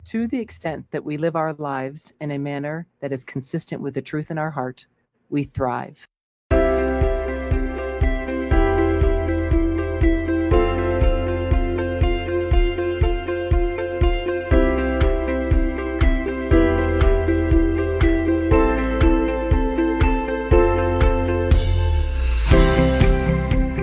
To the extent that we live our lives in a manner that is consistent with the truth in our heart, we thrive.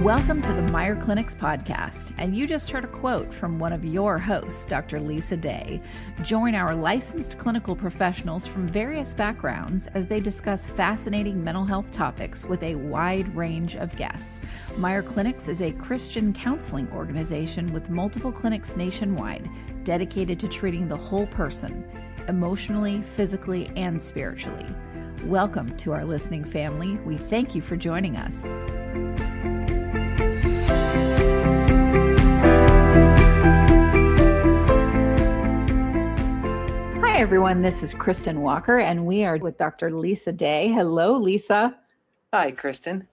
Welcome to the Meyer Clinics podcast, and you just heard a quote from one of your hosts, Dr. Lisa Day. Join our licensed clinical professionals from various backgrounds as they discuss fascinating mental health topics with a wide range of guests. Meyer Clinics is a Christian counseling organization with multiple clinics nationwide dedicated to treating the whole person, emotionally, physically, and spiritually. Welcome to our listening family. We thank you for joining us. Hi, everyone. This is Kristin Walker, and we are with Dr. Lisa Day. Hello, Lisa. Hi, Kristin.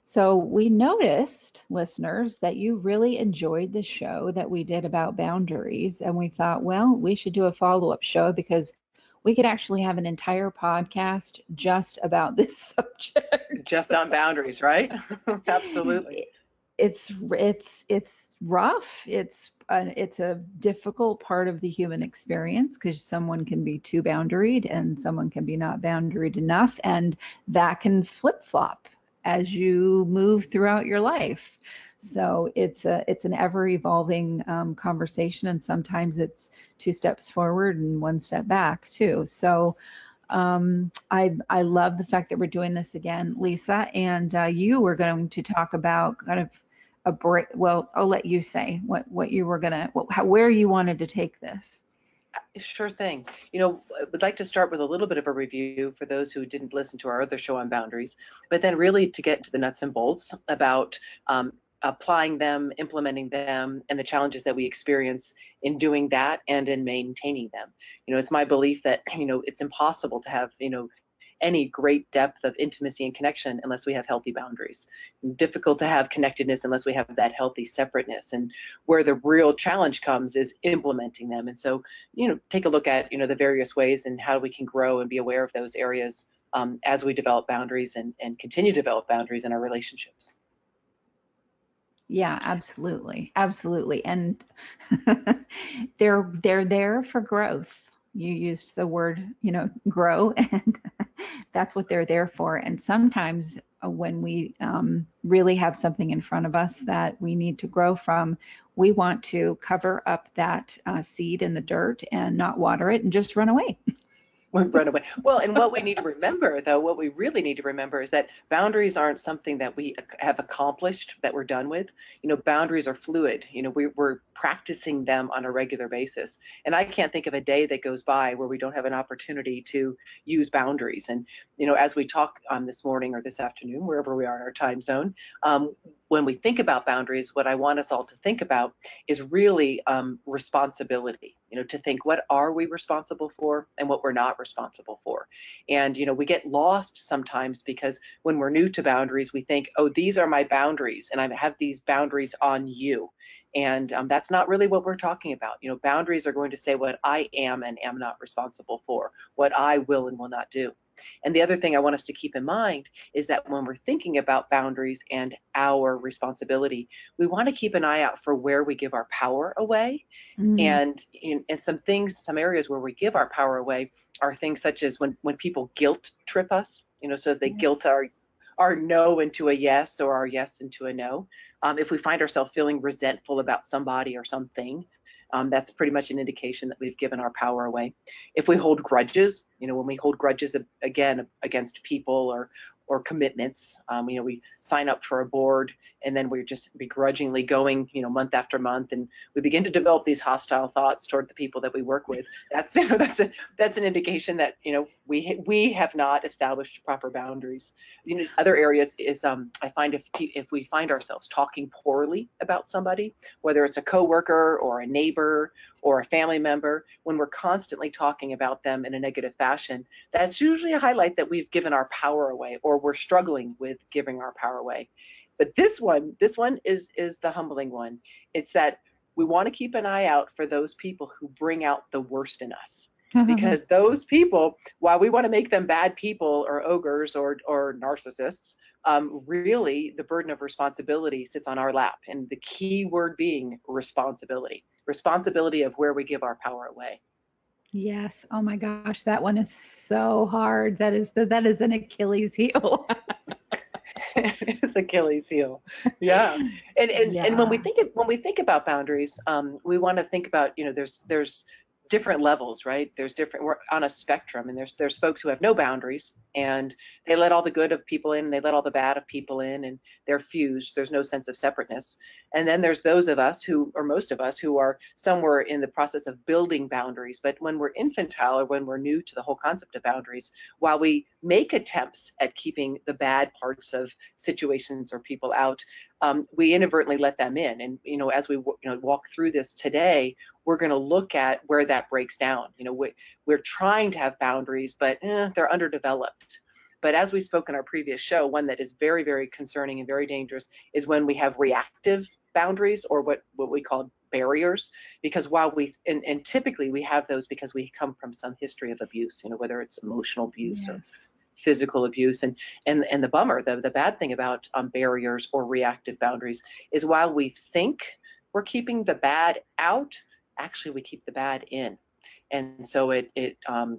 So we noticed, listeners, that you really enjoyed the show that we did about boundaries, and we thought, well, we should do a follow-up show because we could actually have an entire podcast just about this subject. Just on boundaries, right? Absolutely. It's rough. It's a difficult part of the human experience because someone can be too boundaried and someone can be not boundaried enough, and that can flip-flop as you move throughout your life. So it's an ever-evolving conversation, and sometimes it's 2 steps forward and 1 step back too. So I love the fact that we're doing this again, Lisa, and you were going to talk about kind of a break. Well, I'll let you say what you were where you wanted to take this. Sure thing. I would like to start with a little bit of a review for those who didn't listen to our other show on boundaries, but then really to get into the nuts and bolts about applying them, implementing them, and the challenges that we experience in doing that and in maintaining them. It's my belief that, it's impossible to have, any great depth of intimacy and connection unless we have healthy boundaries. Difficult to have connectedness unless we have that healthy separateness. And where the real challenge comes is implementing them. And so, take a look at, the various ways and how we can grow and be aware of those areas as we develop boundaries and continue to develop boundaries in our relationships. Yeah, absolutely. Absolutely. And they're there for growth. You used the word, grow, and that's what they're there for. And sometimes when we really have something in front of us that we need to grow from, we want to cover up that seed in the dirt and not water it and just run away. Run away. Well, and what we need to remember, though, what we really need to remember is that boundaries aren't something that we have accomplished, that we're done with. Boundaries are fluid. We're practicing them on a regular basis. And I can't think of a day that goes by where we don't have an opportunity to use boundaries. And, as we talk this morning or this afternoon, wherever we are in our time zone, when we think about boundaries, what I want us all to think about is really responsibility. To think, what are we responsible for and what we're not responsible for. And, we get lost sometimes because when we're new to boundaries, we think, oh, these are my boundaries and I have these boundaries on you. And that's not really what we're talking about. Boundaries are going to say what I am and am not responsible for, what I will and will not do. And the other thing I want us to keep in mind is that when we're thinking about boundaries and our responsibility, we want to keep an eye out for where we give our power away. And in some areas where we give our power away are things such as when people guilt trip us, so they guilt our no into a yes or our yes into a no. If we find ourselves feeling resentful about somebody or something, that's pretty much an indication that we've given our power away. If we hold grudges, when we hold grudges again against people or commitments, we sign up for a board and then we're just begrudgingly going, month after month, and we begin to develop these hostile thoughts toward the people that we work with. That's an indication that we have not established proper boundaries. Other areas is I find if we find ourselves talking poorly about somebody, whether it's a coworker or a neighbor or a family member, when we're constantly talking about them in a negative fashion, that's usually a highlight that we've given our power away or we're struggling with giving our power away. But this one is the humbling one. It's that we want to keep an eye out for those people who bring out the worst in us. Because those people, while we want to make them bad people or ogres or narcissists, really the burden of responsibility sits on our lap. And the key word being responsibility, responsibility of where we give our power away. Yes. Oh my gosh, that one is so hard. That is an Achilles heel. It's Achilles heel. Yeah. And when Yeah. we think about boundaries, we want to think about, there's different levels, right? We're on a spectrum, and there's folks who have no boundaries, and they let all the good of people in, and they let all the bad of people in, and they're fused. There's no sense of separateness. And then there's those of us or most of us, who are somewhere in the process of building boundaries. But when we're infantile, or when we're new to the whole concept of boundaries, while we make attempts at keeping the bad parts of situations or people out, we inadvertently let them in. And as we walk through this today, we're going to look at where that breaks down. We're trying to have boundaries, but they're underdeveloped. But as we spoke in our previous show, one that is very, very concerning and very dangerous is when we have reactive boundaries, or what we call barriers. Because while and typically we have those because we come from some history of abuse, whether it's emotional abuse, Yes. or physical abuse. And the bummer, the bad thing about barriers or reactive boundaries is, while we think we're keeping the bad out, actually we keep the bad in. And so it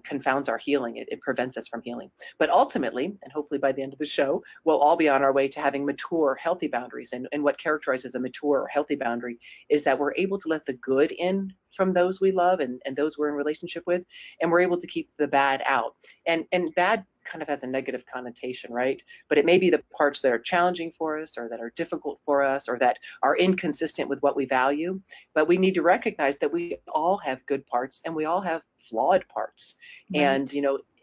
confounds our healing. It prevents us from healing. But ultimately, and hopefully by the end of the show, we'll all be on our way to having mature, healthy boundaries. And what characterizes a mature or healthy boundary is that we're able to let the good in from those we love and those we're in relationship with, and we're able to keep the bad out. And bad kind of has a negative connotation, right? But it may be the parts that are challenging for us, or that are difficult for us, or that are inconsistent with what we value. But we need to recognize that we all have good parts, and we all have flawed parts. Right. And,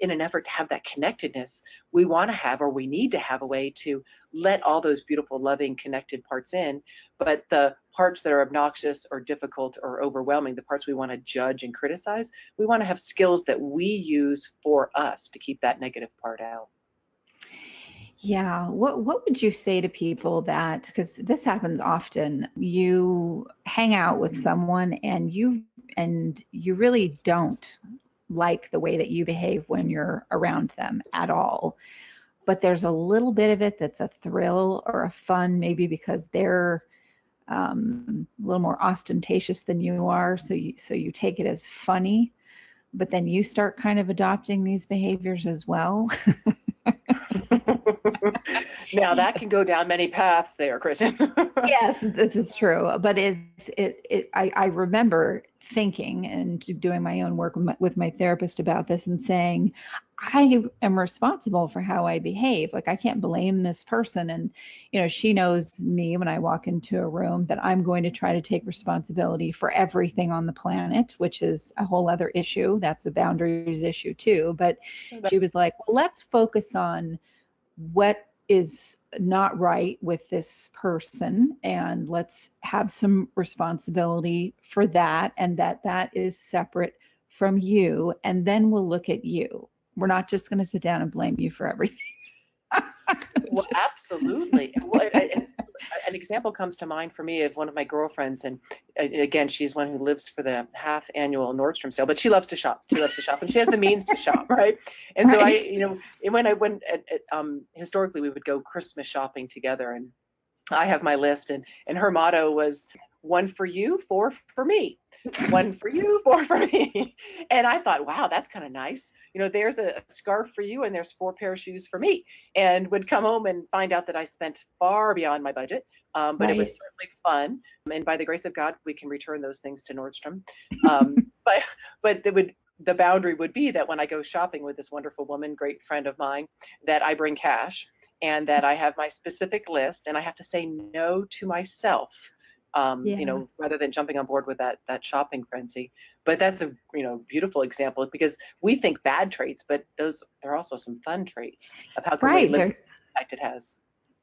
in an effort to have that connectedness, we want to have, or we need to have, a way to let all those beautiful, loving, connected parts in. But the parts that are obnoxious or difficult or overwhelming, the parts we want to judge and criticize, we want to have skills that we use for us to keep that negative part out. Yeah. What would you say to people that, because this happens often, you hang out with someone and you really don't like the way that you behave when you're around them at all. But there's a little bit of it that's a thrill or a fun, maybe because they're a little more ostentatious than you are. So you take it as funny, but then you start kind of adopting these behaviors as well. Now that can go down many paths there, Kristin. Yes, this is true. But I remember thinking and doing my own work with my therapist about this, and saying, I am responsible for how I behave. Like, I can't blame this person. And, she knows me when I walk into a room, that I'm going to try to take responsibility for everything on the planet, which is a whole other issue. That's a boundaries issue too. But she was like, well, let's focus on what is not right with this person, and let's have some responsibility for that, and that is separate from you, and then we'll look at you. We're not just going to sit down and blame you for everything. Well, absolutely. Well, an example comes to mind for me of one of my girlfriends, and again, she's one who lives for the half annual Nordstrom sale, but she loves to shop. And she has the means to shop, right? And so Right. when I went historically, we would go Christmas shopping together, and I have my list, and her motto was, one for you, four for me. One for you, four for me. And I thought, wow, that's kind of nice. There's a scarf for you, and there's 4 pair of shoes for me. And would come home and find out that I spent far beyond my budget. But it was Right. certainly fun. And by the grace of God, we can return those things to Nordstrom. But the boundary would be that when I go shopping with this wonderful woman, great friend of mine, that I bring cash, and that I have my specific list, and I have to say no to myself, Yeah. rather than jumping on board with that shopping frenzy. But that's a beautiful example, because we think bad traits, but there are also some fun traits of how can we Right. live There, the impact it has.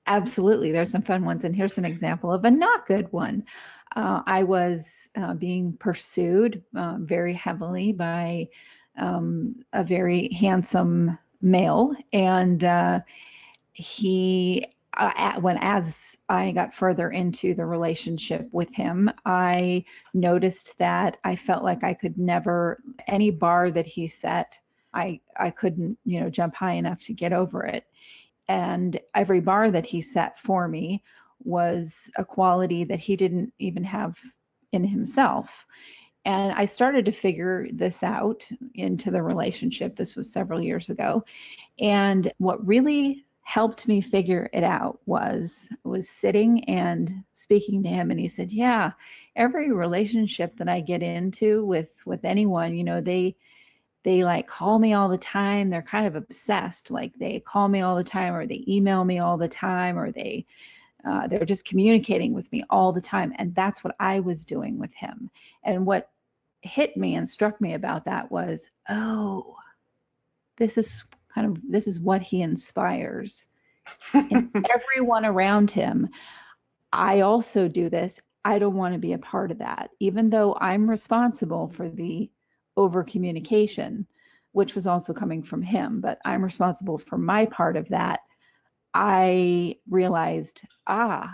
absolutely. There's some fun ones. And here's an example of a not good one. I was being pursued very heavily by a very handsome male. And he, when as I got further into the relationship with him, I noticed that I felt like I could never, any bar that he set, I couldn't, jump high enough to get over it. And every bar that he set for me was a quality that he didn't even have in himself. And I started to figure this out into the relationship. This was several years ago. And what really helped me figure it out was sitting and speaking to him. And he said, yeah, every relationship that I get into with anyone, they like call me all the time. They're kind of obsessed. Like they call me all the time, or they email me all the time, or they're just communicating with me all the time. And that's what I was doing with him. And what hit me and struck me about that was, oh, this is what he inspires. And everyone around him, I also do this. I don't want to be a part of that, even though I'm responsible for the over communication, which was also coming from him, but I'm responsible for my part of that. I realized, I'm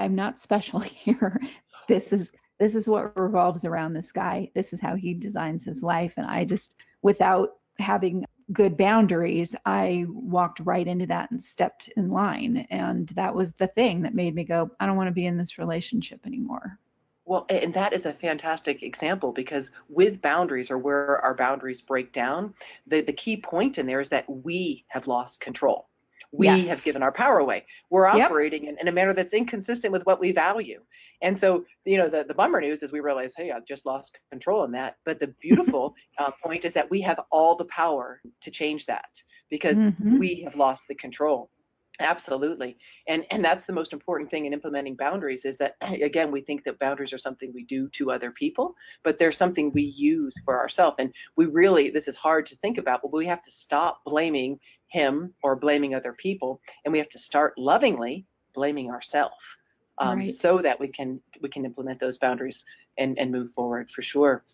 not special here. This is what revolves around this guy. This is how he designs his life. And I just, without having good boundaries, I walked right into that and stepped in line. And that was the thing that made me go, I don't want to be in this relationship anymore. Well, and that is a fantastic example, because with boundaries, or where our boundaries break down, the key point in there is that we have lost control. We Yes. have given our power away. We're Yep. operating in a manner that's inconsistent with what we value. And so, the bummer news is we realize, hey, I've just lost control in that. But the beautiful point is that we have all the power to change that, because we have lost the control. Absolutely. And that's the most important thing in implementing boundaries, is that, again, we think that boundaries are something we do to other people, but they're something we use for ourselves. And this is hard to think about, but we have to stop blaming him or blaming other people, and we have to start lovingly blaming ourselves, Right. so that we can implement those boundaries and move forward, for sure.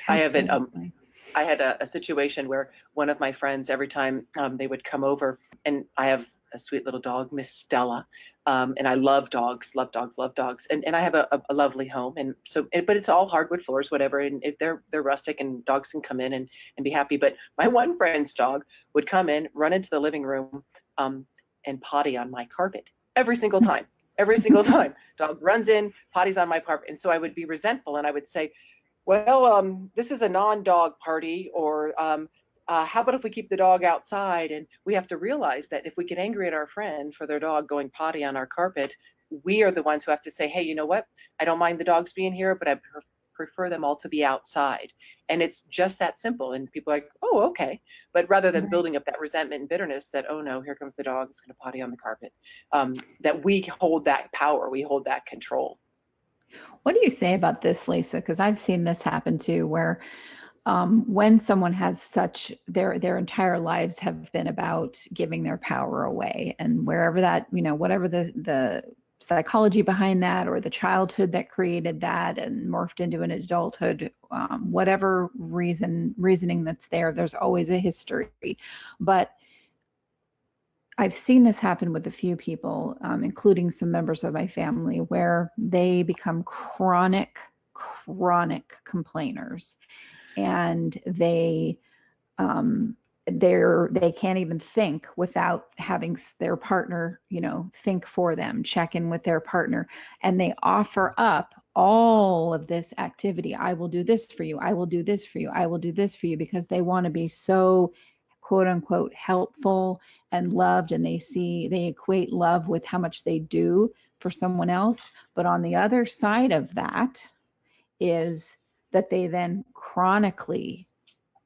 Absolutely. I had a situation where one of my friends, every time they would come over, and I have a sweet little dog, Miss Stella, and I love dogs, love dogs, love dogs, and I have a lovely home, and so, but it's all hardwood floors, whatever, and they're rustic, and dogs can come in and be happy. But my one friend's dog would come in, run into the living room, and potty on my carpet every single time. Every single time, dog runs in, potties on my carpet, and so I would be resentful, and I would say, well, this is a non-dog party, or how about if we keep the dog outside? And we have to realize that if we get angry at our friend for their dog going potty on our carpet, we are the ones who have to say, hey, you know what? I don't mind the dogs being here, but I prefer them all to be outside. And it's just that simple. And people are like, oh, okay. But rather than building up that resentment and bitterness that, oh no, here comes the dog, it's going to potty on the carpet, that we hold that power, we hold that control. What do you say about this, Lisa? Because I've seen this happen too, where when someone has their entire lives have been about giving their power away, and wherever that, whatever the psychology behind that, or the childhood that created that and morphed into an adulthood, whatever reasoning that's there's always a history. But I've seen this happen with a few people, including some members of my family, where they become chronic complainers, and they can't even think without having their partner, think for them, check in with their partner, and they offer up all of this activity. I will do this for you. I will do this for you. I will do this for you, because they want to be so quote unquote helpful and loved, and they equate love with how much they do for someone else. But on the other side of that is that they then chronically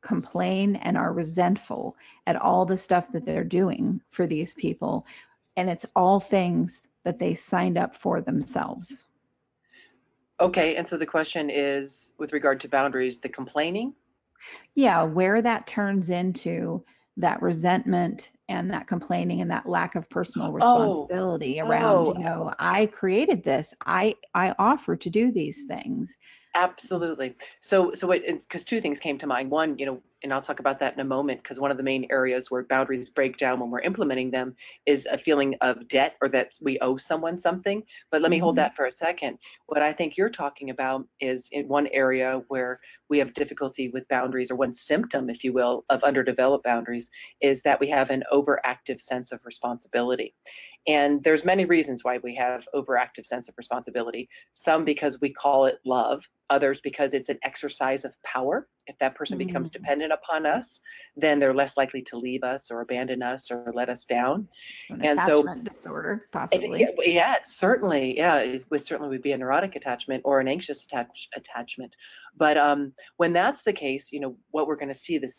complain and are resentful at all the stuff that they're doing for these people, and it's all things that they signed up for themselves. Okay, and so the question is, with regard to boundaries, the complaining? Yeah, where that turns into that resentment and that complaining and that lack of personal responsibility around, I created this. I offer to do these things. Absolutely. So because two things came to mind. One, and I'll talk about that in a moment, because one of the main areas where boundaries break down when we're implementing them is a feeling of debt, or that we owe someone something. But let me hold Hmm. that for a second. What I think you're talking about is in one area where we have difficulty with boundaries, or one symptom, if you will, of underdeveloped boundaries, is that we have an overactive sense of responsibility. And there's many reasons why we have overactive sense of responsibility. Some because we call it love, others because it's an exercise of power. If that person becomes Mm. dependent upon us, then they're less likely to leave us or abandon us or let us down. So an And so attachment disorder, yeah, possibly. yeah, certainly, yeah, it would be a neurotic attachment or an anxious attachment. But when that's the case, what we're going to see, that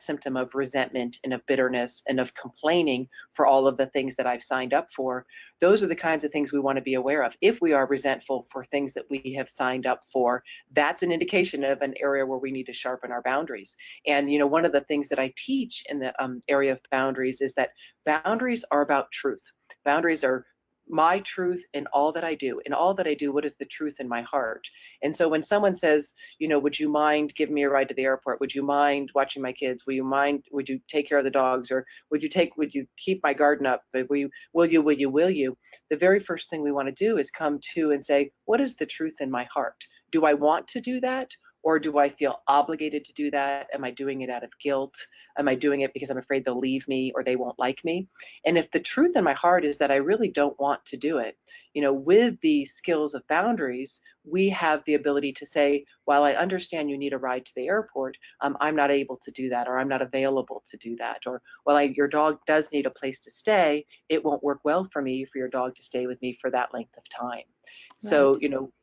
symptom of resentment and of bitterness and of complaining for all of the things that I've signed up for, those are the kinds of things we want to be aware of. If we are resentful for things that we have signed up for, that's an indication of an area where we need to sharpen our boundaries. And one of the things that I teach in the area of boundaries is that boundaries are about truth. Boundaries are my truth in all that I do. In all that I do, what is the truth in my heart? And so when someone says, would you mind giving me a ride to the airport? Would you mind watching my kids? Would you take care of the dogs? Or would you keep my garden up? Will you? The very first thing we want to do is come to and say, what is the truth in my heart? Do I want to do that? Or do I feel obligated to do that? Am I doing it out of guilt? Am I doing it because I'm afraid they'll leave me or they won't like me? And if the truth in my heart is that I really don't want to do it, with the skills of boundaries, we have the ability to say, while I understand you need a ride to the airport, I'm not able to do that, or I'm not available to do that. Or, while your dog does need a place to stay, it won't work well for me for your dog to stay with me for that length of time. Right. So,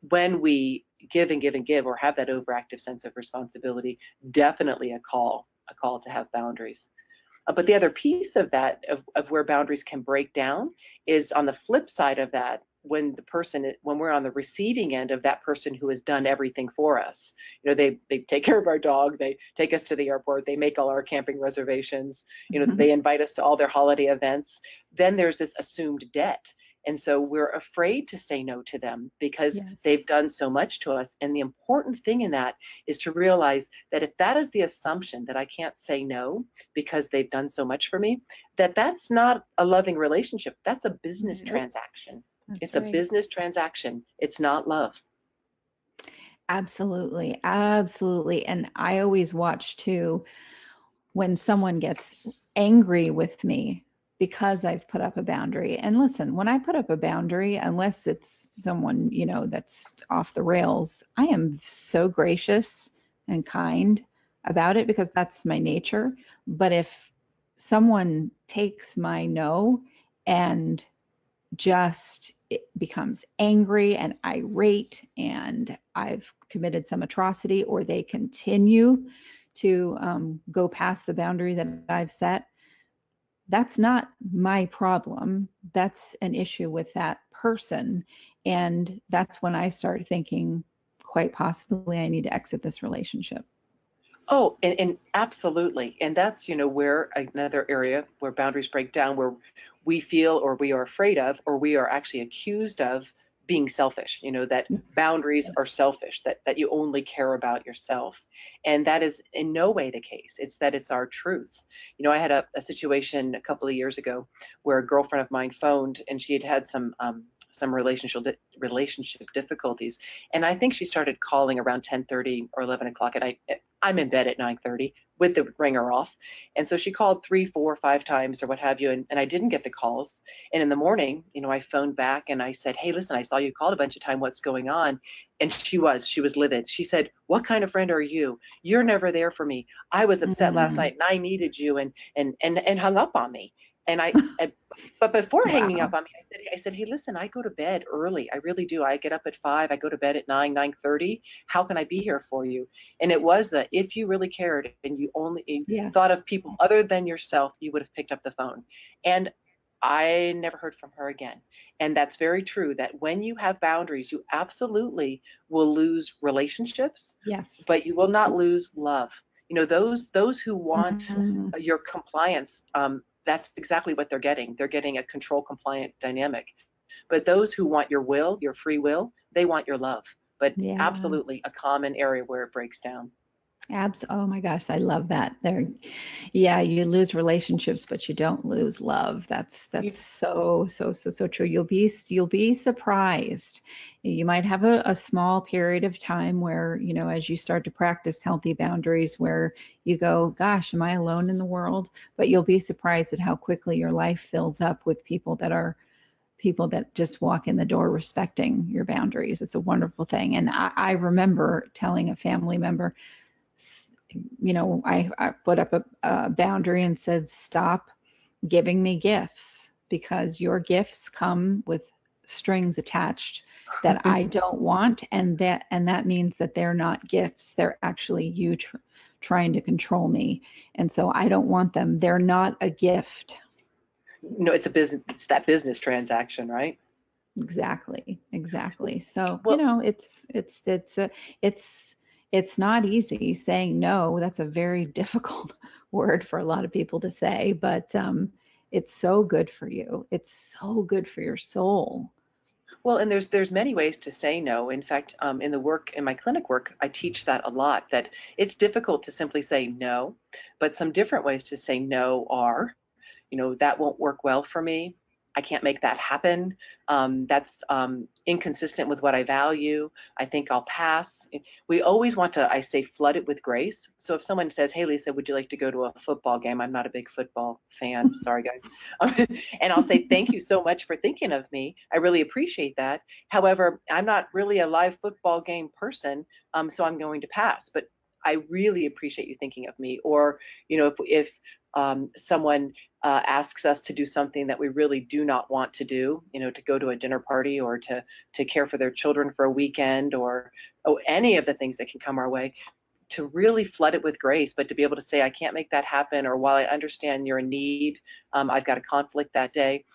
when we give and give and give, or have that overactive sense of responsibility, definitely a call to have boundaries. But the other piece of that, of where boundaries can break down, is on the flip side of that, when we're on the receiving end of that person who has done everything for us. They take care of our dog, they take us to the airport, they make all our camping reservations, they invite us to all their holiday events. Then there's this assumed debt. And so we're afraid to say no to them because they've Yes. done so much to us. And the important thing in that is to realize that if that is the assumption, that I can't say no because they've done so much for me, that's not a loving relationship. That's a business Nope. transaction. That's It's a right. business transaction. It's not love. Absolutely. Absolutely. And I always watch too when someone gets angry with me because I've put up a boundary. And listen, when I put up a boundary, unless it's someone, that's off the rails, I am so gracious and kind about it because that's my nature. But if someone takes my no and just it becomes angry and irate and I've committed some atrocity, or they continue to go past the boundary that I've set, that's not my problem. That's an issue with that person. And that's when I start thinking, quite possibly, I need to exit this relationship. Oh, and absolutely. And that's, where another area where boundaries break down, where we feel, or we are afraid of, or we are actually accused of being selfish, that boundaries are selfish, that you only care about yourself. And that is in no way the case. It's our truth. I had a situation a couple of years ago where a girlfriend of mine phoned, and she had had some relationship difficulties. And I think she started calling around 10:30 or 11 o'clock at night. I'm in bed at 9:30 with the ringer off. And so she called 3, 4, 5 times or what have you. And I didn't get the calls. And in the morning, I phoned back and I said, hey, listen, I saw you called a bunch of time. What's going on? And she was livid. She said, what kind of friend are you? You're never there for me. I was upset last Mm, night and I needed you, and hung up on me. And but before hanging up wow. on me, I said, hey, listen, I go to bed early. I really do. I get up at 5. I go to bed at 9, 9:30. How can I be here for you? And it was that if you really cared and you only thought Yes. of people other than yourself, you would have picked up the phone. And I never heard from her again. And that's very true, that when you have boundaries, you absolutely will lose relationships, Yes. but you will not lose love. Those who want Mm, your compliance, that's exactly what they're getting. They're getting a control compliant dynamic. But those who want your will, your free will, they want your love. but Yeah. absolutely a common area where it breaks down. Oh my gosh, I love that. There, yeah, you lose relationships, but you don't lose love. That's You, so true. You'll be surprised. You might have a small period of time where, as you start to practice healthy boundaries, where you go, gosh, am I alone in the world? But you'll be surprised at how quickly your life fills up with people that just walk in the door respecting your boundaries. It's a wonderful thing. And I remember telling a family member, I put up a boundary and said, stop giving me gifts because your gifts come with strings attached that I don't want. And that means that they're not gifts. They're actually you trying to control me. And so I don't want them. They're not a gift. it's a business, it's that business transaction, right? Exactly. So, Well, it's it's not easy saying no. That's a very difficult word for a lot of people to say, but it's so good for you. It's so good for your soul. Well, and there's many ways to say no. In fact, in my clinic work, I teach that a lot. That it's difficult to simply say no, but some different ways to say no are, that won't work well for me. I can't make that happen. That's inconsistent with what I value. I think I'll pass. We always want to, I say, flood it with grace. So if someone says, "Hey, Lisa, would you like to go to a football game?" I'm not a big football fan. Sorry, guys. And I'll say, "Thank you so much for thinking of me. I really appreciate that. However, I'm not really a live football game person, so I'm going to pass. But I really appreciate you thinking of me." Or, if someone asks us to do something that we really do not want to do, to go to a dinner party or to care for their children for a weekend, or any of the things that can come our way, to really flood it with grace, but to be able to say, "I can't make that happen," or, "While I understand you're in need, I've got a conflict that day."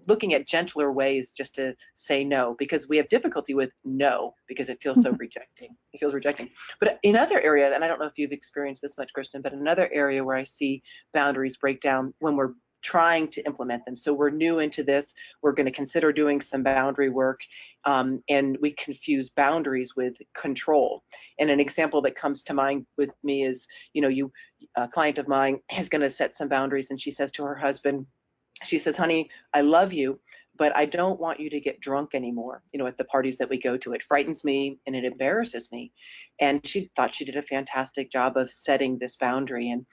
Looking at gentler ways just to say no, because we have difficulty with no because it feels so rejecting. It feels rejecting. But another area, and I don't know if you've experienced this much, Kristen, but another area where I see boundaries break down when we're trying to implement them. So we're new into this. We're going to consider doing some boundary work, and we confuse boundaries with control. And an example that comes to mind with me is, a client of mine is going to set some boundaries, and she says to her husband, she says, "Honey, I love you, but I don't want you to get drunk anymore, at the parties that we go to. It frightens me and it embarrasses me." And she thought she did a fantastic job of setting this boundary. And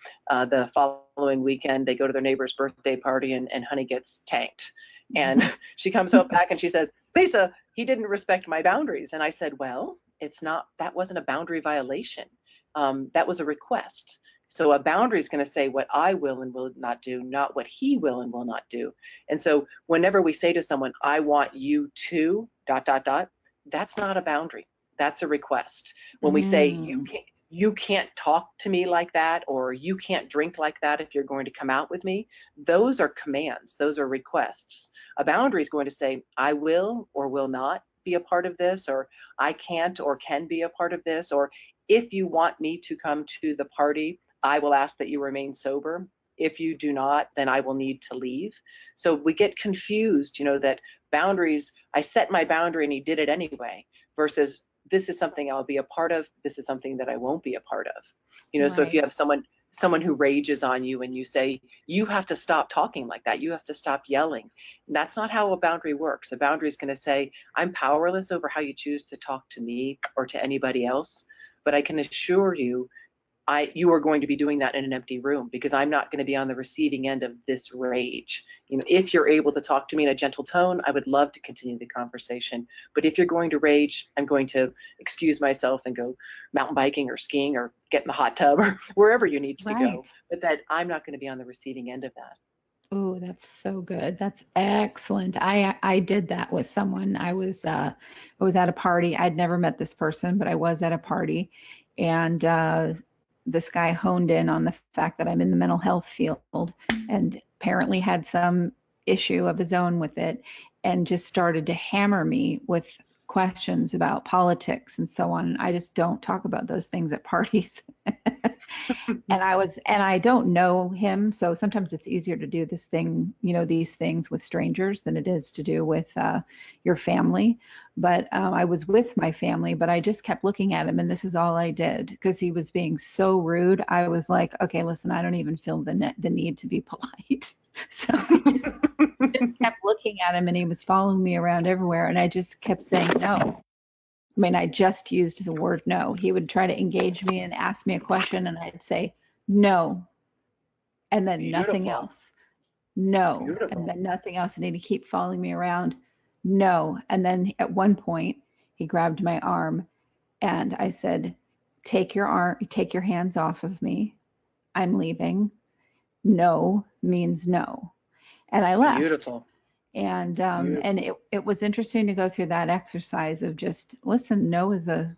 the following weekend, they go to their neighbor's birthday party, and Honey gets tanked. And she comes up back and she says, "Lisa, he didn't respect my boundaries." And I said, "Well, that wasn't a boundary violation. That was a request. So a boundary is going to say what I will and will not do, not what he will and will not do." And so whenever we say to someone, "I want you to dot dot dot," that's not a boundary. That's a request. When we say, Mm, you can't talk to me like that, or "You can't drink like that if you're going to come out with me," those are commands. Those are requests. A boundary is going to say, "I will or will not be a part of this," or "I can't or can be a part of this," or "If you want me to come to the party, I will ask that you remain sober. If you do not, then I will need to leave." So we get confused, that boundaries, I set my boundary and he did it anyway, versus this is something I'll be a part of. This is something that I won't be a part of. So if you right. have someone who rages on you and you say, "You have to stop talking like that. You have to stop yelling." That's not how a boundary works. A boundary is going to say, "I'm powerless over how you choose to talk to me or to anybody else, but I can assure you you are going to be doing that in an empty room, because I'm not going to be on the receiving end of this rage. If you're able to talk to me in a gentle tone, I would love to continue the conversation. But if you're going to rage, I'm going to excuse myself and go mountain biking or skiing or get in the hot tub or wherever you need to Right. go. But that I'm not going to be on the receiving end of that." Oh, that's so good. That's excellent. I did that with someone. I was at a party. I'd never met this person, but I was at a party, and this guy honed in on the fact that I'm in the mental health field, and apparently had some issue of his own with it, and just started to hammer me with questions about politics and so on. And I just don't talk about those things at parties. And I don't know him, so sometimes it's easier to do this thing, these things with strangers than it is to do with your family. But I was with my family, but I just kept looking at him, and this is all I did because he was being so rude. I was like, okay, listen, I don't even feel the need to be polite. So I just kept looking at him, and he was following me around everywhere, and I just kept saying no. I mean, I just used the word no. He would try to engage me and ask me a question, and I'd say no, and then nothing Beautiful. else. No, and Beautiful. then nothing else. And he'd keep following me around. No. And then at one point, he grabbed my arm, and I said, take your hands off of me. I'm leaving. No means no. And I left. Beautiful. And Beautiful. it was interesting to go through that exercise of just listen, no is a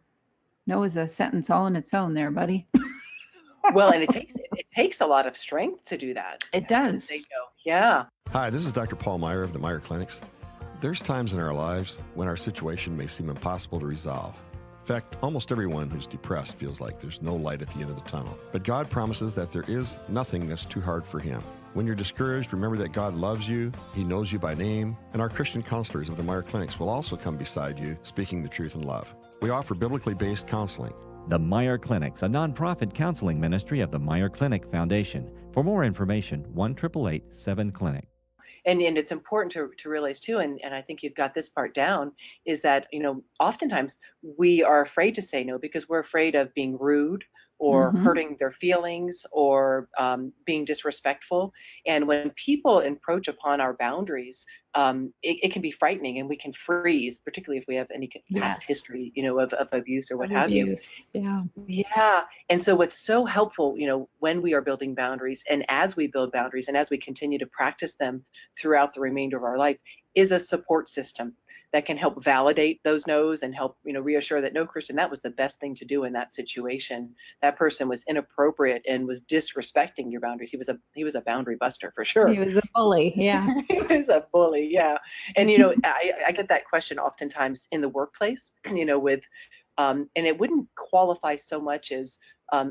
sentence all on its own there, buddy. Well, and it takes a lot of strength to do that. It To does. say no. Yeah. Hi, this is Dr. Paul Meyer of the Meyer Clinics. There's times in our lives when our situation may seem impossible to resolve. In fact, almost everyone who's depressed feels like there's no light at the end of the tunnel. But God promises that there is nothing that's too hard for Him. When you're discouraged, remember that God loves you, He knows you by name, and our Christian counselors of the Meyer Clinics will also come beside you, speaking the truth in love. We offer biblically based counseling. The Meyer Clinics, a nonprofit counseling ministry of the Meyer Clinic Foundation. For more information, 1-888-7-CLINIC. And it's important to realize too, and I think you've got this part down, is that, oftentimes we are afraid to say no because we're afraid of being rude or Mm-hmm. hurting their feelings or being disrespectful. And when people encroach upon our boundaries, it can be frightening and we can freeze, particularly if we have any past Yes. history, of abuse or what have you. Abuse. Yeah. Yeah. And so what's so helpful, when we are building boundaries and as we build boundaries and as we continue to practice them throughout the remainder of our life is a support system that can help validate those no's and help, reassure that no, Kristin, that was the best thing to do in that situation. That person was inappropriate and was disrespecting your boundaries. He was a boundary buster for sure. He was a bully. Yeah. He was a bully. Yeah. And, I get that question oftentimes in the workplace, with, and it wouldn't qualify so much as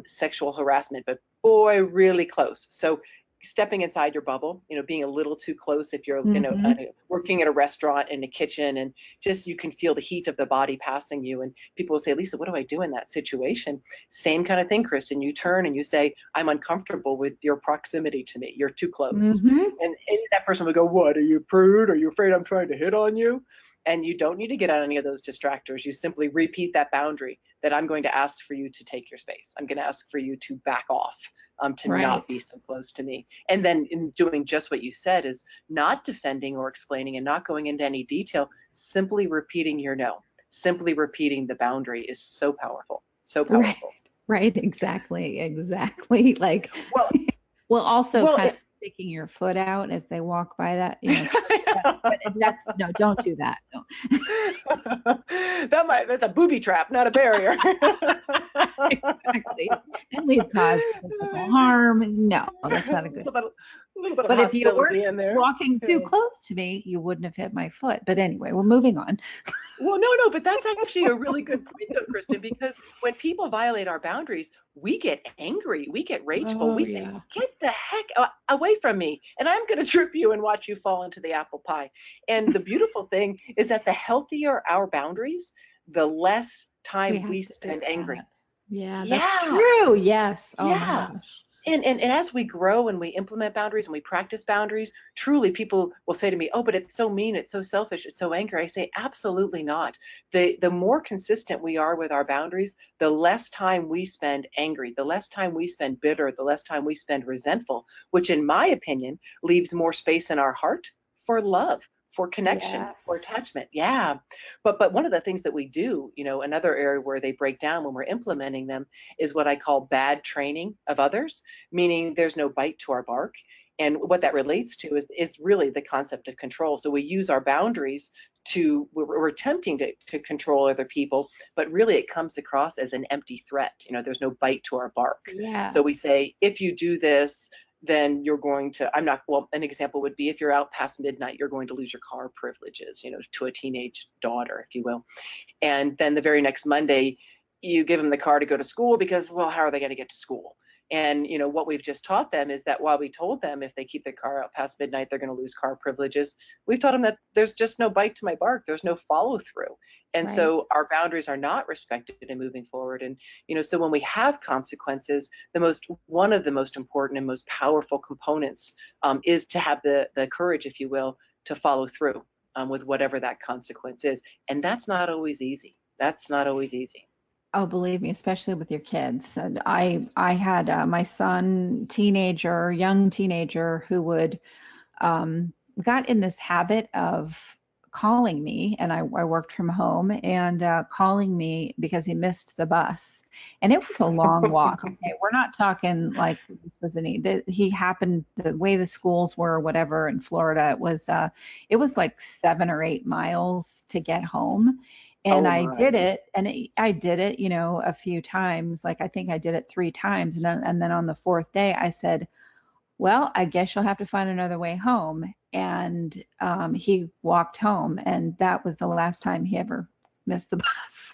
sexual harassment, but boy, really close. So stepping inside your bubble, being a little too close if you're, Mm-hmm. working at a restaurant in a kitchen and just you can feel the heat of the body passing you. And people will say, Lisa, what do I do in that situation? Same kind of thing, Kristin. You turn and you say, I'm uncomfortable with your proximity to me. You're too close. Mm-hmm. And that person would go, what? Are you prude? Are you afraid I'm trying to hit on you? And you don't need to get on any of those distractors. You simply repeat that boundary that I'm going to ask for you to take your space. I'm going to ask for you to back off, to Right. not be so close to me. And then in doing just what you said is not defending or explaining and not going into any detail, simply repeating your no, simply repeating the boundary is so powerful, so powerful. Right. Exactly. Like, Well, well, also well, kind of sticking your foot out as they walk by that, but that's, no, don't do that. Don't. that's a booby trap, not a barrier. Exactly. And we've caused physical harm. No, that's not a good. A little bit of But if you hostility were in there. walking too close to me, you wouldn't have hit my foot. But anyway, we're moving on. Well, no, but that's actually a really good point, though, Kristin, because when people violate our boundaries, we get angry, we get rageful, Oh, we say, yeah. get the heck away from me, and I'm going to trip you and watch you fall into the apple pie. And the beautiful thing is that the healthier our boundaries, the less time we have to do spend angry. that. Yeah, Yeah. that's true. Yes. Oh Yeah. my gosh. And as we grow and we implement boundaries and we practice boundaries, truly people will say to me, oh, but it's so mean, it's so selfish, it's so angry. I say, absolutely not. The more consistent we are with our boundaries, the less time we spend angry, the less time we spend bitter, the less time we spend resentful, which in my opinion leaves more space in our heart for love, for connection, for Yes. attachment. Yeah. But one of the things that we do, another area where they break down when we're implementing them is what I call bad training of others, meaning there's no bite to our bark. And what that relates to is really the concept of control. So we use our boundaries we're attempting to control other people, but really it comes across as an empty threat. There's no bite to our bark. Yes. So we say, if you do this, then you're going to, an example would be if you're out past midnight, you're going to lose your car privileges, to a teenage daughter, if you will. And then the very next Monday, you give them the car to go to school because, well, how are they going to get to school? And, what we've just taught them is that while we told them if they keep their car out past midnight, they're going to lose car privileges, we've taught them that there's just no bite to my bark. There's no follow through. And Right. so our boundaries are not respected in moving forward. And, so when we have consequences, one of the most important and most powerful components is to have the courage, if you will, to follow through with whatever that consequence is. And that's not always easy. That's not always easy. Oh, believe me, especially with your kids. And I had my son, young teenager, who would got in this habit of calling me, and I worked from home, and calling me because he missed the bus. And it was a long walk. Okay, we're not talking like this was he happened, the way the schools were, whatever, in Florida, it was like 7 or 8 miles to get home. And I did it, a few times. Like, I think I did it 3 times. And then on the 4th day, I said, well, I guess you'll have to find another way home. And he walked home, and that was the last time he ever missed the bus.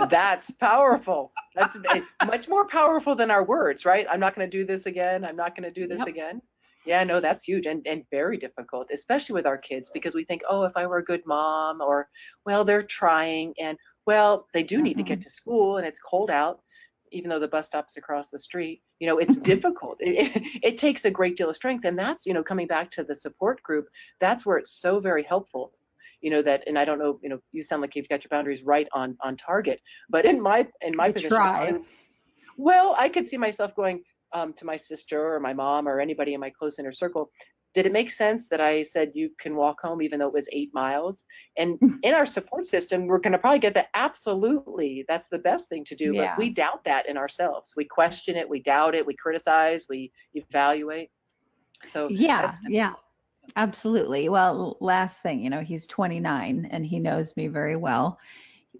That's powerful. That's much more powerful than our words, right? I'm not going to do this again. I'm not going to do this again. Yeah, no, that's huge and very difficult, especially with our kids, because we think, oh, if I were a good mom, or, well, they're trying, and, well, they do need to get to school, and it's cold out, even though the bus stop is across the street. It's difficult. It takes a great deal of strength. And that's, coming back to the support group, that's where it's so very helpful. That, and I don't know, you sound like you've got your boundaries right on target, but in my position, I could see myself going to my sister or my mom or anybody in my close inner circle. Did it make sense that I said you can walk home even though it was 8 miles? And in our support system, we're going to probably get that. Absolutely, that's the best thing to do. Yeah. But we doubt that in ourselves. We question it, we doubt it, we criticize, we evaluate. So yeah, absolutely. Well, last thing, he's 29 and he knows me very well.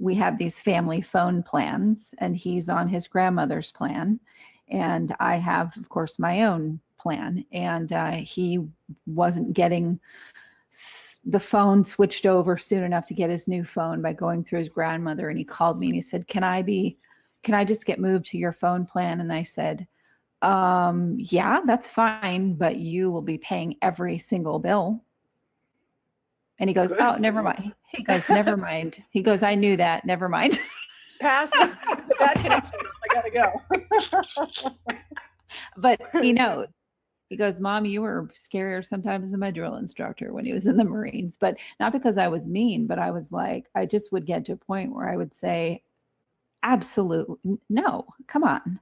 We have these family phone plans, and he's on his grandmother's plan, and I have, of course, my own plan. And he wasn't getting the phone switched over soon enough to get his new phone by going through his grandmother. And he called me and he said, can I just get moved to your phone plan? And I said, yeah, that's fine, but you will be paying every single bill. And he goes, oh, never mind. He goes, never mind. He goes, I knew that. Never mind. Pass that connection. I gotta go. But he knows. He goes, Mom, you were scarier sometimes than my drill instructor when he was in the Marines. But not because I was mean, but I was like, I just would get to a point where I would say, absolutely no, come on.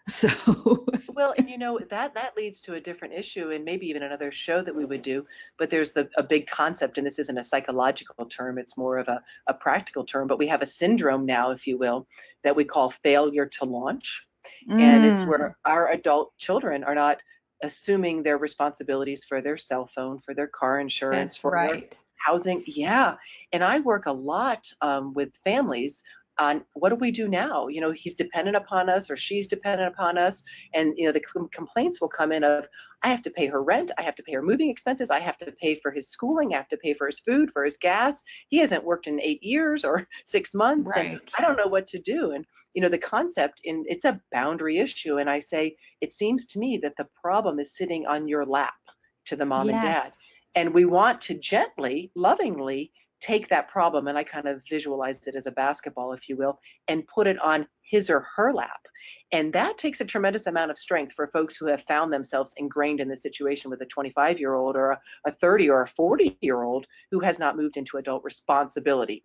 So well, and that leads to a different issue, and maybe even another show that we would do. But there's a big concept, and this isn't a psychological term, it's more of a practical term. But we have a syndrome now, if you will, that we call failure to launch. And it's where our adult children are not assuming their responsibilities for their cell phone, for their car insurance, for their housing. Yeah. And I work a lot with families on what do we do now? He's dependent upon us, or she's dependent upon us. And, the complaints will come in of, I have to pay her rent. I have to pay her moving expenses. I have to pay for his schooling. I have to pay for his food, for his gas. He hasn't worked in 8 years or 6 months. Right. And I don't know what to do. And, the concept it's a boundary issue. And I say, it seems to me that the problem is sitting on your lap to the mom and dad. And we want to gently, lovingly take that problem, and I kind of visualized it as a basketball, if you will, and put it on his or her lap. And that takes a tremendous amount of strength for folks who have found themselves ingrained in this situation with a 25-year-old or a 30 or a 40-year-old who has not moved into adult responsibility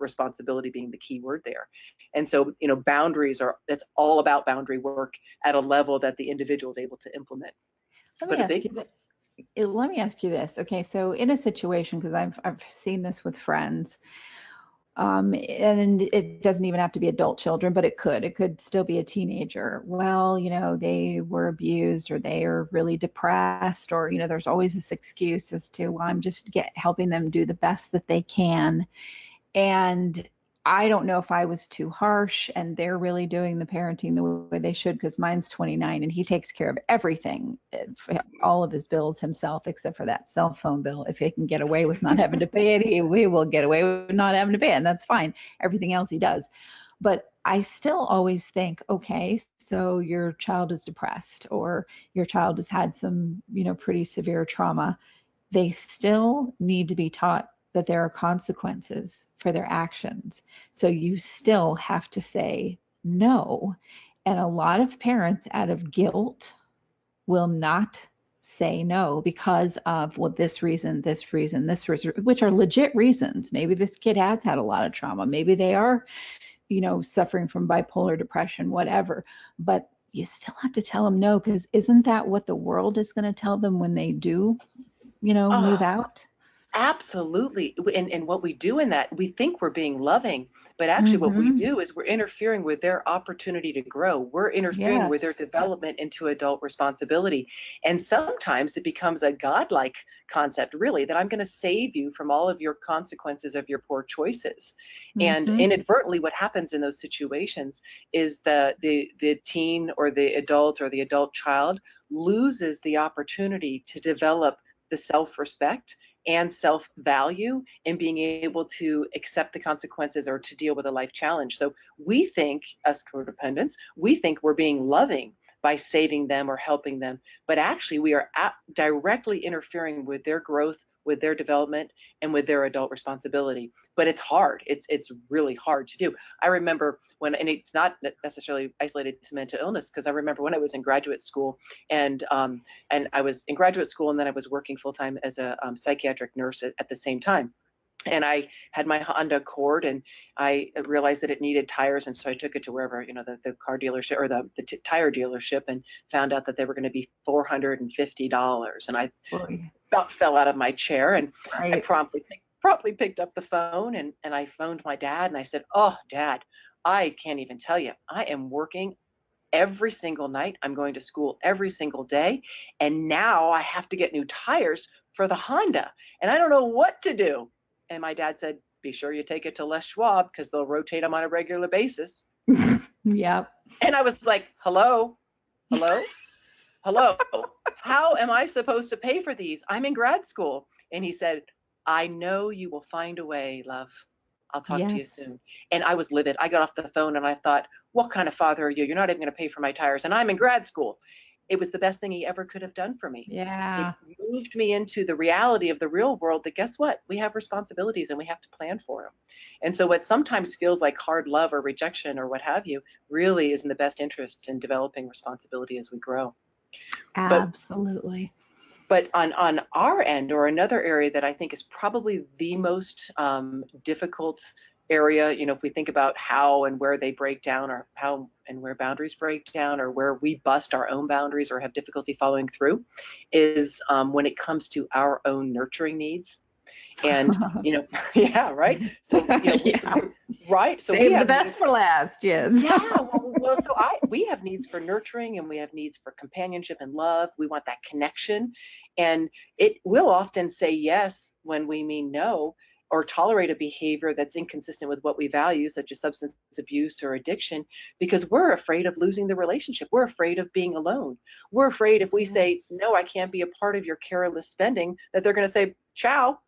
being the key word there. And so, boundaries that's all about boundary work at a level that the individual is able to implement. Let me ask you this. Okay, so in a situation, because I've seen this with friends, and it doesn't even have to be adult children, but it could still be a teenager. Well, they were abused, or they are really depressed, or there's always this excuse as to, well, I'm just helping them do the best that they can. And I don't know if I was too harsh, and they're really doing the parenting the way they should, because mine's 29 and he takes care of everything, all of his bills himself, except for that cell phone bill. If he can get away with not having to pay it, we will get away with not having to pay it, and that's fine. Everything else he does. But I still always think, okay, so your child is depressed or your child has had some, pretty severe trauma. They still need to be taught that there are consequences for their actions. So you still have to say no. And a lot of parents, out of guilt, will not say no because of, well, this reason, this reason, this reason, which are legit reasons. Maybe this kid has had a lot of trauma. Maybe they are, suffering from bipolar depression, whatever. But you still have to tell them no, because isn't that what the world is going to tell them when they do, move Oh, out? absolutely. And what we do in that, we think we're being loving, but actually what we Mm-hmm. do is we're interfering with their opportunity to grow. We're interfering with their Yes. development into adult responsibility. And sometimes it becomes a godlike concept, really, that I'm going to save you from all of your consequences of your poor choices. And Mm-hmm. inadvertently, what happens in those situations is the teen or the adult child loses the opportunity to develop the self-respect and self-value in being able to accept the consequences or to deal with a life challenge. So we think, as codependents, we think we're being loving by saving them or helping them, but actually we are directly interfering with their growth, with their development, and with their adult responsibility. But it's hard. It's really hard to do. I remember and it's not necessarily isolated to mental illness, because I remember when I was in graduate school, and I was in graduate school, and then I was working full time as a psychiatric nurse at the same time. And I had my Honda Accord, and I realized that it needed tires, and so I took it to wherever, the car dealership or the tire dealership, and found out that they were going to be $450. And I Boy. about fell out of my chair, and I Right. promptly picked up the phone, and I phoned my dad, and I said, "Oh, Dad, I can't even tell you. I am working every single night. I'm going to school every single day, and now I have to get new tires for the Honda, and I don't know what to do." And my dad said, "Be sure you take it to Les Schwab, because they'll rotate them on a regular basis." Yep. And I was like, hello, hello, hello. How am I supposed to pay for these? I'm in grad school. And he said, "I know you will find a way, love. I'll talk to you Yes. soon." And I was livid. I got off the phone and I thought, what kind of father are you? You're not even going to pay for my tires, and I'm in grad school. It was the best thing he ever could have done for me. It Yeah. moved me into the reality of the real world, that guess what? We have responsibilities and we have to plan for them. And so what sometimes feels like hard love or rejection or what have you really is in the best interest in developing responsibility as we grow. But Absolutely. on our end, or another area that I think is probably the most difficult area, if we think about how and where they break down, or how and where boundaries break down, or where we bust our own boundaries or have difficulty following through, is when it comes to our own nurturing needs. And, yeah, right. So, Yeah. right. So we Save the have best for last. Yes. yeah, well, so we have needs for nurturing, and we have needs for companionship and love. We want that connection, and it will often say yes when we mean no, or tolerate a behavior that's inconsistent with what we value, such as substance abuse or addiction, because we're afraid of losing the relationship. We're afraid of being alone. We're afraid if we say, Yes. no, I can't be a part of your careless spending, that they're going to say, ciao.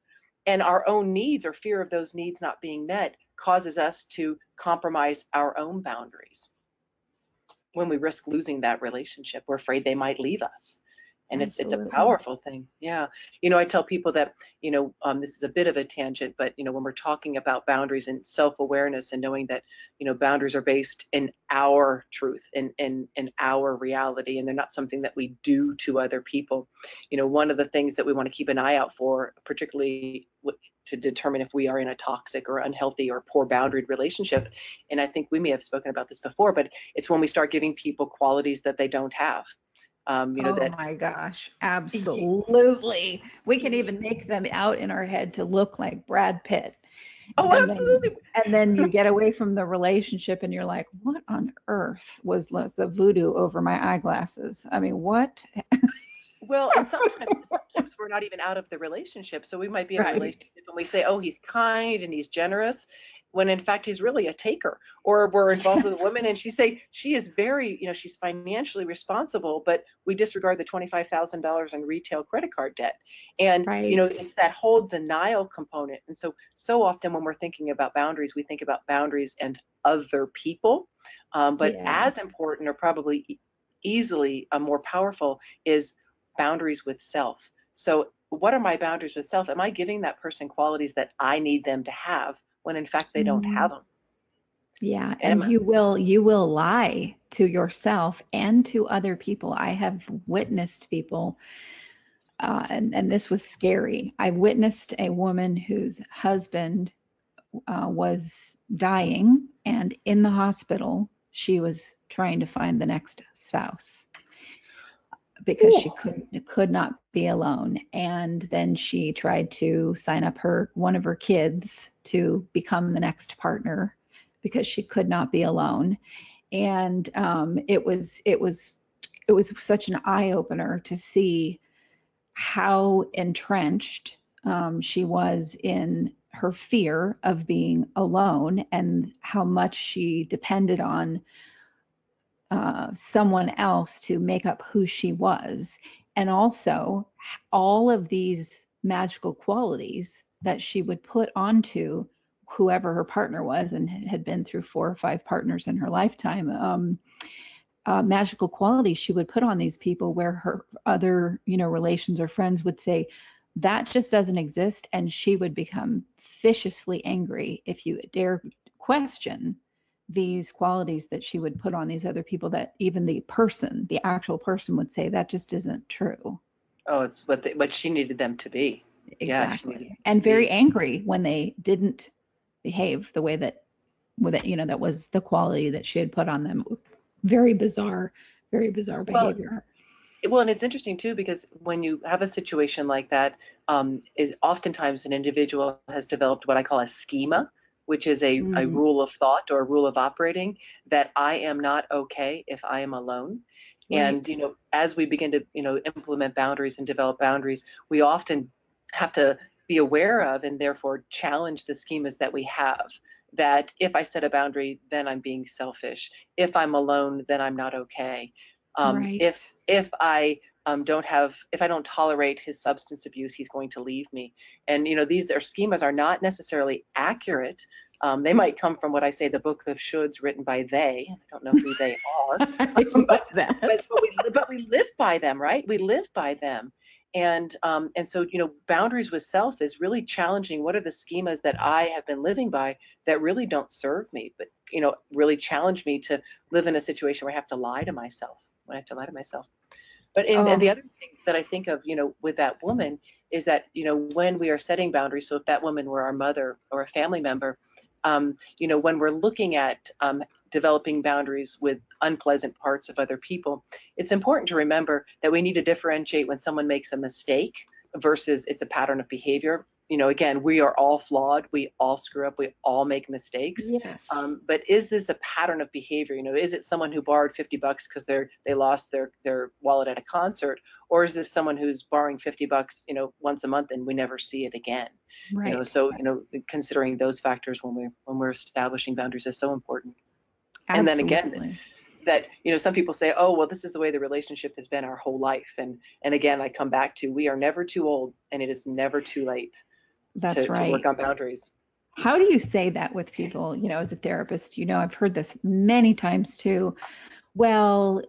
And our own needs, or fear of those needs not being met, causes us to compromise our own boundaries. When we risk losing that relationship, we're afraid they might leave us. And it's a Absolutely. powerful thing. Yeah. I tell people that, this is a bit of a tangent, but, when we're talking about boundaries and self-awareness, and knowing that, boundaries are based in our truth, in our reality, and they're not something that we do to other people. One of the things that we want to keep an eye out for, particularly to determine if we are in a toxic or unhealthy or poor boundaried relationship, and I think we may have spoken about this before, but it's when we start giving people qualities that they don't have. Oh That my gosh, absolutely. We can even make them out in our head to look like Brad Pitt. oh, And absolutely. then you get away from the relationship and you're like, what on earth was the voodoo over my eyeglasses? I mean, what? Well, and sometimes we're not even out of the relationship. So we might be in a Right. relationship and we say, oh, he's kind and he's generous. when in fact he's really a taker. Or we're involved with a woman and she is very, she's financially responsible, but we disregard the $25,000 in retail credit card debt. And, Right. it's that whole denial component. And so often when we're thinking about boundaries, we think about boundaries and other people. But Yeah. as important, or probably easily more powerful, is boundaries with self. So what are my boundaries with self? Am I giving that person qualities that I need them to have when in fact they don't have them? Yeah, And and you will lie to yourself and to other people. I have witnessed people, and this was scary. I witnessed a woman whose husband was dying, and in the hospital, she was trying to find the next spouse because she could not be alone. And then she tried to sign up one of her kids to become the next partner because she could not be alone. And it was such an eye opener to see how entrenched she was in her fear of being alone, and how much she depended on someone else to make up who she was. And also all of these magical qualities that she would put onto whoever her partner was, and had been through 4 or 5 partners in her lifetime. Magical qualities she would put on these people, where her other, relations or friends would say, that just doesn't exist. And she would become viciously angry if you dare question these qualities that she would put on these other people, that even the actual person would say, that just isn't true. Oh, it's what she needed them to be. Exactly. Yeah, And very angry when they didn't behave the way that, that was the quality that she had put on them. Very bizarre behavior. Well, and it's interesting too, because when you have a situation like that, is oftentimes an individual has developed what I call a schema, which is a rule of thought or a rule of operating, that I am not okay if I am alone. Right. And, as we begin to, implement boundaries and develop boundaries, we often have to be aware of, and therefore challenge the schemas that we have. That if I set a boundary, then I'm being selfish. If I'm alone, then I'm not okay. Right. If I if I don't tolerate his substance abuse, he's going to leave me. And these schemas are not necessarily accurate. They might come from what I say, the book of shoulds written by they. I don't know who they are. I love that. But we live by them, right? We live by them. And so boundaries with self is really challenging. What are the schemas that I have been living by that really don't serve me, but really challenge me to live in a situation where I have to lie to myself. But and the other thing that I think of, with that woman, is that when we are setting boundaries. So if that woman were our mother or a family member, when we're looking at developing boundaries with unpleasant parts of other people, it's important to remember that we need to differentiate when someone makes a mistake versus it's a pattern of behavior. Again, we are all flawed. We all screw up. We all make mistakes. Yes. But is this a pattern of behavior? Is it someone who borrowed $50 because they lost their wallet at a concert, or is this someone who's borrowing $50, once a month and we never see it again? Right. So considering those factors when we're establishing boundaries is so important. Absolutely. And then again, that some people say, oh well, this is the way the relationship has been our whole life, and again I come back to, we are never too old, and it is never too late. That's right. To work on boundaries. How do you say that with people, as a therapist? I've heard this many times too. Well,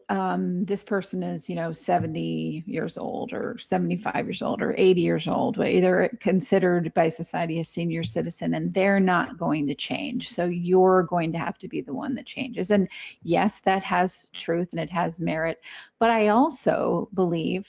this person is, 70 years old or 75 years old or 80 years old. They're considered by society a senior citizen, and they're not going to change. So you're going to have to be the one that changes. And yes, that has truth and it has merit. But I also believe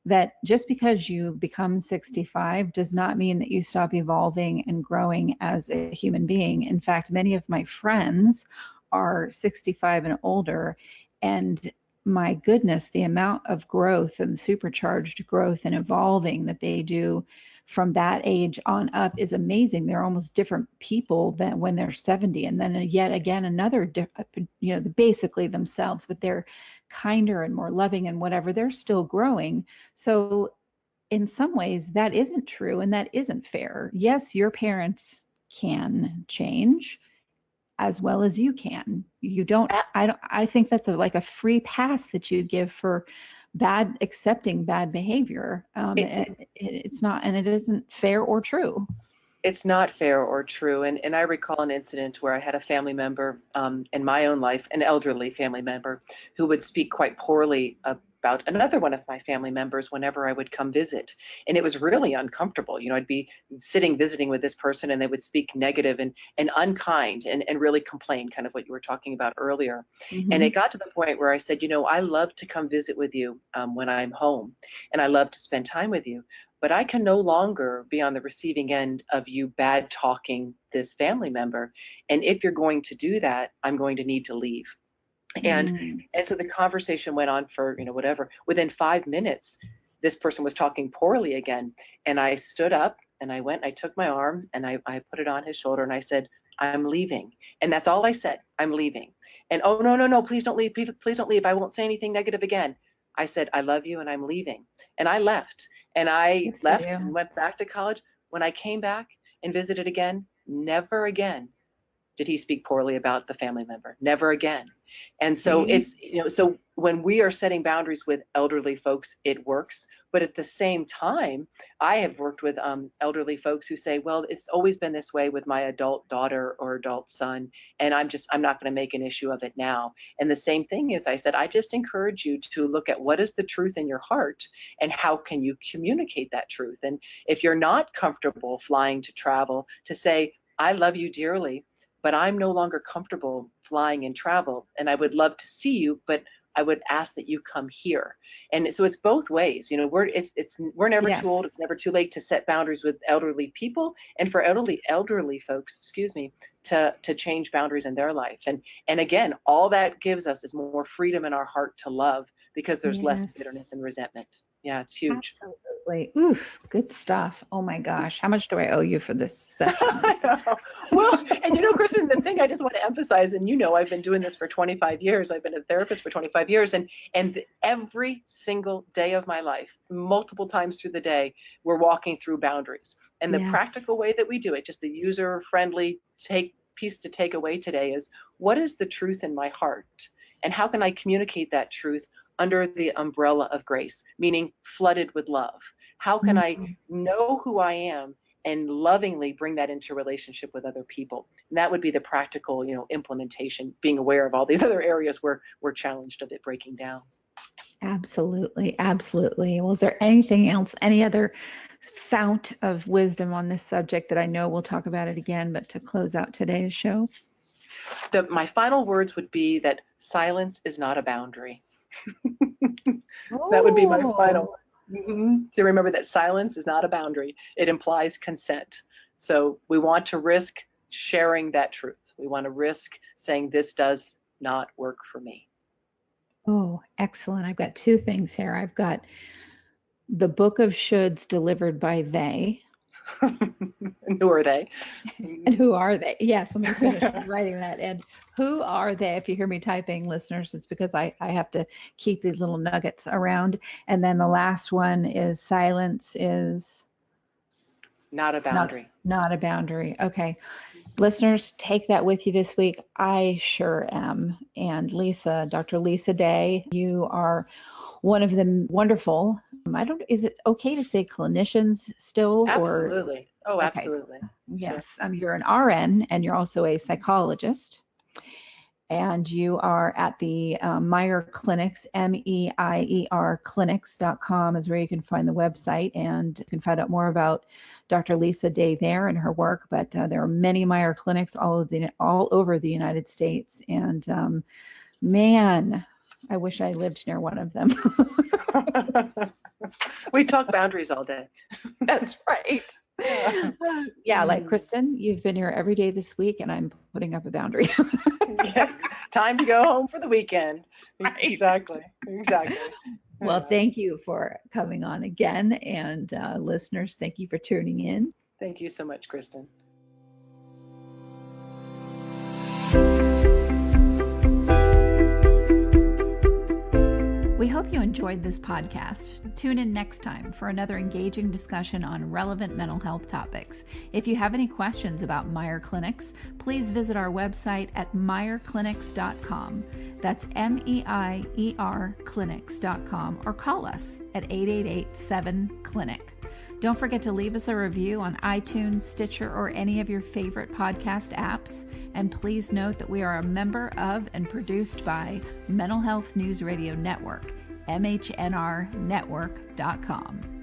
that just because you become 65 does not mean that you stop evolving and growing as a human being. In fact, many of my friends are 65 and older, and my goodness, the amount of growth and supercharged growth and evolving that they do from that age on up is amazing. They're almost different people than when they're 70, and then yet again another, basically themselves, but they're kinder and more loving and whatever. They're still growing. So in some ways that isn't true, and that isn't fair. Yes, your parents can change as well as you can. I think that's like a free pass that you give for accepting bad behavior. It's not, and it isn't fair or true. It's not fair or true. And I recall an incident where I had a family member in my own life, an elderly family member, who would speak quite poorly about another one of my family members whenever I would come visit. And it was really uncomfortable. I'd be sitting visiting with this person and they would speak negative and unkind and really complain, kind of what you were talking about earlier. Mm-hmm. And it got to the point where I said, I love to come visit with you when I'm home, and I love to spend time with you. But I can no longer be on the receiving end of you bad talking this family member. And if you're going to do that, I'm going to need to leave. And so the conversation went on for, whatever. Within 5 minutes, this person was talking poorly again. And I stood up and I went, I took my arm and I put it on his shoulder and I said, I'm leaving. And that's all I said. I'm leaving. And oh, no, please don't leave. Please don't leave. I won't say anything negative again. I said, I love you and I'm leaving. And I left. And I left and went back to college. When I came back and visited again, never again did he speak poorly about the family member. Never again. And so it's, so when we are setting boundaries with elderly folks, it works. But at the same time, I have worked with elderly folks who say, well, it's always been this way with my adult daughter or adult son, and I'm not going to make an issue of it now. And the same thing is, I said, I just encourage you to look at what is the truth in your heart and how can you communicate that truth. And if you're not comfortable flying to travel, to say, I love you dearly, but I'm no longer comfortable flying and travel, and I would love to see you, but I would ask that you come here. And so it's both ways. We're never too old. It's never too late to set boundaries with elderly people, and for elderly folks, to change boundaries in their life. And again, all that gives us is more freedom in our heart to love, because there's less bitterness and resentment. Yeah, it's huge. Absolutely. Oof, good stuff. Oh my gosh. How much do I owe you for this session? I know. Well, and Kristin, the thing I just want to emphasize, and I've been doing this for 25 years. I've been a therapist for 25 years, and every single day of my life, multiple times through the day, we're walking through boundaries. And the practical way that we do it, just the user-friendly piece to take away today, is what is the truth in my heart? And how can I communicate that truth under the umbrella of grace, meaning flooded with love? How can I know who I am and lovingly bring that into relationship with other people? And that would be the practical, implementation, being aware of all these other areas where we're challenged of it breaking down. Absolutely. Absolutely. Well, is there anything else, any other fount of wisdom on this subject that I know we'll talk about it again, but to close out today's show? My final words would be that silence is not a boundary. That would be my final. To remember that silence is not a boundary. It implies consent. So we want to risk sharing that truth. We want to risk saying, this does not work for me. Oh, excellent. I've got two things here. I've got the book of shoulds delivered by they. And who are they? And who are they? Yes, let me finish writing that. And who are they? If you hear me typing, listeners, it's because I have to keep these little nuggets around. And then the last one is silence is not a boundary. Not a boundary. Okay. Listeners, take that with you this week. I sure am. And Lisa, Dr. Lisa Day, you are one of the wonderful, is it okay to say clinicians still? Absolutely. Okay. Absolutely. Yes. You're an RN and you're also a psychologist. And you are at the Meier Clinics, MEIER clinics.com is where you can find the website, and you can find out more about Dr. Lisa Day there and her work. But there are many Meier Clinics all over the United States. And man, I wish I lived near one of them. We talk boundaries all day. That's right. Yeah, like Kristin, you've been here every day this week, and I'm putting up a boundary. Yeah, time to go home for the weekend. Right. Exactly. Well, thank you for coming on again, and listeners, thank you for tuning in. Thank you so much, Kristin. We hope you enjoyed enjoyed this podcast. Tune in next time for another engaging discussion on relevant mental health topics. If you have any questions about Meyer Clinics, please visit our website at meyerclinics.com. That's MEIER clinics.com, or call us at 888-7-CLINIC. Don't forget to leave us a review on iTunes, Stitcher, or any of your favorite podcast apps. And please note that we are a member of and produced by Mental Health News Radio Network, MHNRnetwork.com.